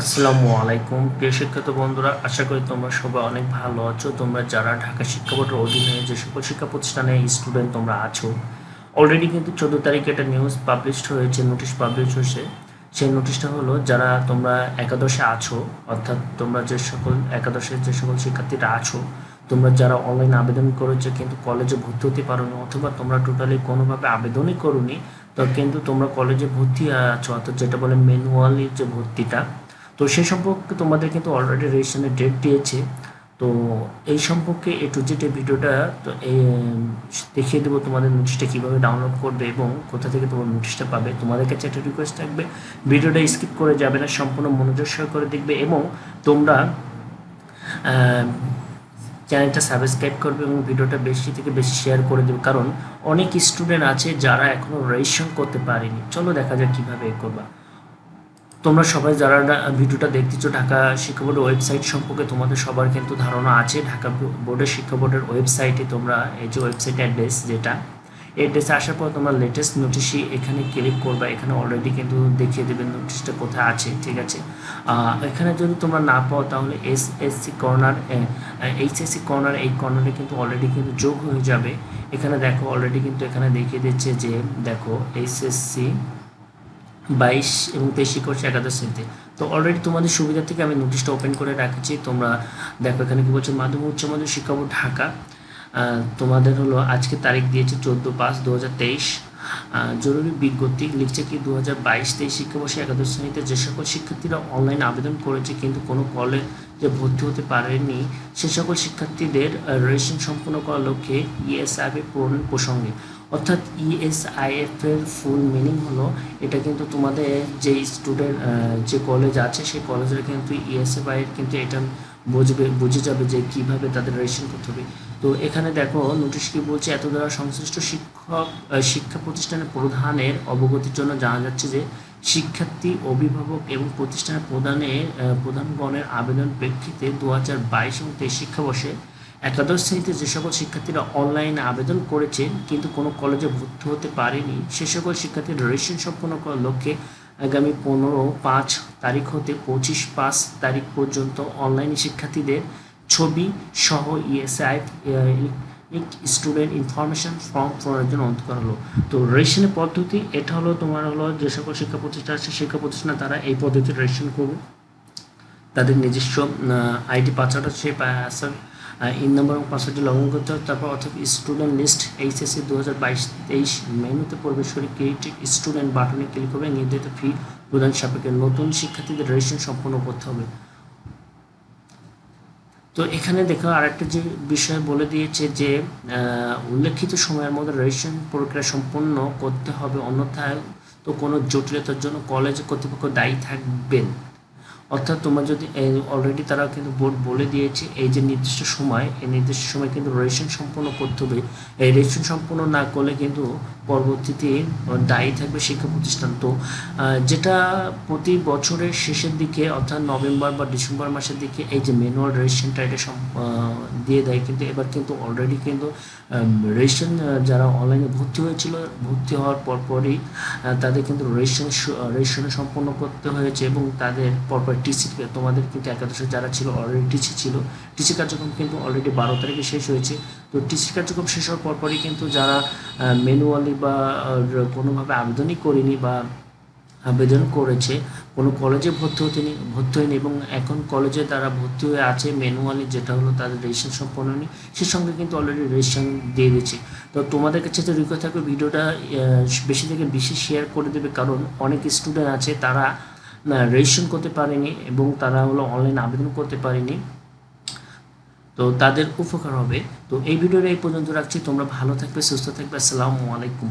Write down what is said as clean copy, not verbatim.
আসসালামু আলাইকুম প্রিয় শিক্ষার্থী বন্ধুরা, আশা করি তোমরা সবাই অনেক ভালো আছো। তোমরা যারা ঢাকা শিক্ষা বোর্ডের অধীনে যে সকল শিক্ষা প্রতিষ্ঠানে স্টুডেন্ট তোমরা আছো, অলরেডি কিন্তু 14 তারিখে একটা নিউজ পাবলিশড হয়েছে, নোটিশ পাবলিশ হয়েছে। সেই নোটিশটা হলো যারা তোমরা একাদশে আছো, অর্থাৎ তোমরা যে সকল একাদশের যে সকল শিক্ষার্থীরা আছো, তোমরা যারা অনলাইন আবেদন করেছো কিন্তু কলেজে ভর্তি হতে পারোনি, অথবা তোমরা টোটালি কোনোভাবে আবেদনই করোনি, তো কিন্তু তোমরা কলেজে ভর্তি আছো, অর্থাৎ যেটা বলে ম্যানুয়ালি যে ভর্তিটা, তো সেই সম্পর্কে তোমাদের কিন্তু অলরেডি রেজিস্ট্রেশনের ডেট দিয়েছে। তো এই সম্পর্কে এ টু জেড এই ভিডিওটা তো দেখিয়ে দেবো তোমাদের নোটিশটা কীভাবে ডাউনলোড করবে এবং কোথা থেকে তোমার নোটিশটা পাবে। তোমাদের কাছে একটা রিকোয়েস্ট থাকবে, ভিডিওটা স্কিপ করে যাবে না, সম্পূর্ণ মনোযোগ সহকারে দেখবে এবং তোমরা চ্যানেলটা সাবস্ক্রাইব করবে এবং ভিডিওটা বেশি থেকে বেশি শেয়ার করে দেবে, কারণ অনেক স্টুডেন্ট আছে যারা এখনও রেজিস্ট্রেশন করতে পারেনি। চলো দেখা যাক কীভাবে করবা। তোমরা সবাই যারা ভিডিওটা দেখতেছো, ঢাকা শিক্ষা বোর্ডের ওয়েবসাইট সম্পর্কে তোমাদের সবার কিন্তু ধারণা আছে। ঢাকা বোর্ডের শিক্ষা বোর্ডের ওয়েবসাইটে তোমরা এই যে ওয়েবসাইট অ্যাড্রেস, যেটা অ্যাড্রেসে আসার পর তোমরা লেটেস্ট নোটিশই এখানে ক্লিক করবা। এখানে অলরেডি কিন্তু দেখিয়ে দেবেন নোটিশটা কোথায় আছে, ঠিক আছে। এখানে যদি তোমরা না পাও তাহলে এইচএসসি কর্নার, এই কর্নারে কিন্তু অলরেডি কিন্তু যোগ হয়ে যাবে। এখানে দেখো অলরেডি কিন্তু এখানে দেখিয়ে দিচ্ছে যে দেখো এইচএসসি 22 এবং 23 শিক্ষাবর্ষ একাদশ শ্রেণীতে। তো অলরেডি তোমাদের সুবিধা থেকে আমি নোটিশটা ওপেন করে রাখছি। তোমরা দেখো এখানে কি বলছে, মাধ্যমিক উচ্চ মাধ্যমিক শিক্ষা বোর্ড ঢাকা, তোমাদের হলো আজকে তারিখ দিয়েছে 14/5/2023। জরুরি বিজ্ঞপ্তি লিখছে কি 2022-23 শিক্ষাবর্ষে একাদশ শ্রেণীতে যে সকল শিক্ষার্থীরা অনলাইন আবেদন করেছে কিন্তু কোনো কলেজে ভর্তি হতে পারেনি, সে সকল শিক্ষার্থীদের রেজিস্ট্রেশন সম্পূর্ণ করার লক্ষ্যে ইএসআইএফ পূরণ প্রসঙ্গে, অর্থাৎ ইএসআইএফ এর ফুল মিনিং হলো, এটা কিন্তু তোমাদের যে স্টুডেন্ট যে কলেজ আছে সেই কলেজের কিন্তু ইএসএফআই এর কিন্তু এটা বুঝে যাবে যে কিভাবে তাদের রেজিস্ট্রেশন করতে হবে। তো এখানে দেখো নোটিশ কি বলছে, এত দ্বারা সংশ্লিষ্ট শিক্ষা প্রতিষ্ঠানের প্রধানের অবগতির জন্য জানা যাচ্ছে যে শিক্ষার্থী, অভিভাবক এবং প্রতিষ্ঠানের প্রধানগণের আবেদন প্রেক্ষিতে 2022 এবং 23 শিক্ষাবর্ষে একাদশ শ্রেণীতে যে সকল শিক্ষার্থীরা অনলাইনে আবেদন করেছেন কিন্তু কোনো কলেজে ভর্তি হতে পারেনি, সে সকল শিক্ষার্থীর রেজিস্ট্রেশন সম্পন্ন করার লক্ষ্যে আগামী 15/5 তারিখ হতে 25/5 তারিখ পর্যন্ত অনলাইনে শিক্ষার্থীদের ছবি সহ ইএসআই স্টুডেন্ট ইনফরমেশন ফর্ম পূরণের জন্য অনুরোধ করা হলো। তো রেজিস্ট্রেশনের পদ্ধতি এটা হলো তোমার হলো যে সকল শিক্ষা প্রতিষ্ঠান আছে শিক্ষা প্রতিষ্ঠান তারা এই পদ্ধতিতে রেজিস্ট্রেশন করবে। তাদের নিজস্ব আইডি পাসওয়ার্ড আছে, ইন নাম্বার এবং পাসওয়ার্ডটি লগ ইন করতে হবে। তারপর অথবা স্টুডেন্ট লিস্ট এইচএসসি 2022-23 মেনুতে প্রবেশ করে ক্রিয়েটিভ স্টুডেন্ট বাটনে ক্লিক করে নির্ধারিত ফি প্রদান সাপেক্ষে নতুন শিক্ষার্থীদের রেজিস্ট্রেশন সম্পন্ন করতে হবে। তো এখানে দেখো আরেকটা যে বিষয় বলে দিয়েছে যে উল্লেখিত সময়ের মধ্যে রেজিস্ট্রেশন প্রক্রিয়া সম্পন্ন করতে হবে, অন্যথায় তো কোনো জটিলতার জন্য কলেজ কর্তৃপক্ষ দায়ী থাকবেন। অর্থাৎ তোমরা যদি অলরেডি তারা কিন্তু বোর্ড বলে দিয়েছে এই যে নির্দিষ্ট সময়, এই নির্দিষ্ট সময় কিন্তু রেজিস্ট্রেশন সম্পন্ন করতে হবে। এই রেজিস্ট্রেশন সম্পন্ন না করলে কিন্তু পরবর্তীতে দায়ী থাকবে শিক্ষা প্রতিষ্ঠান। তো যেটা প্রতি বছরের শেষের দিকে অর্থাৎ নভেম্বর বা ডিসেম্বর মাসের দিকে এই যে ম্যানুয়াল রেজিস্ট্রেশনটা এটা দিয়ে দেয়, কিন্তু এবার কিন্তু অলরেডি কিন্তু রেজিস্ট্রেশন যারা অনলাইনে ভর্তি হয়েছিল, ভর্তি হওয়ার পরপরই তাদের কিন্তু রেজিস্ট্রেশন সম্পন্ন করতে হয়েছে এবং তাদের পরপর টিসি, তোমাদের কিন্তু একাদশে যারা ছিল অলরেডি টিসি ছিল, টিসি কার্যক্রম কিন্তু অলরেডি 12 তারিখে শেষ হয়েছে। তো টিসি কার্যক্রম শেষ হওয়ার পরপরই কিন্তু যারা ম্যানুয়ালি বা কোনোভাবে আবেদনই করেনি বা আবেদন করেছে কোনো কলেজে ভর্তি হয়নি এবং এখন কলেজে তারা ভর্তি হয়ে আছে ম্যানুয়ালি, যেটা হলো তাদের রেজিস্ট্রেশন সম্পন্ন হয়নি, সে সঙ্গে কিন্তু অলরেডি রেজিস্ট্রেশন দিয়ে দিচ্ছে। তো তোমাদের কাছে তো রিকোয়েস্ট থাকবে ভিডিওটা বেশি থেকে বেশি শেয়ার করে দেবে, কারণ অনেক স্টুডেন্ট আছে তারা রেজিস্ট্রেশন করতে পারেনি এবং তারা হলো অনলাইন আবেদন করতে পারেনি, তো তাদের উপকার হবে। তো এই ভিডিওটা এই পর্যন্ত রাখছি। তোমরা ভালো থাকবে, সুস্থ থাকবে। আসসালামু আলাইকুম।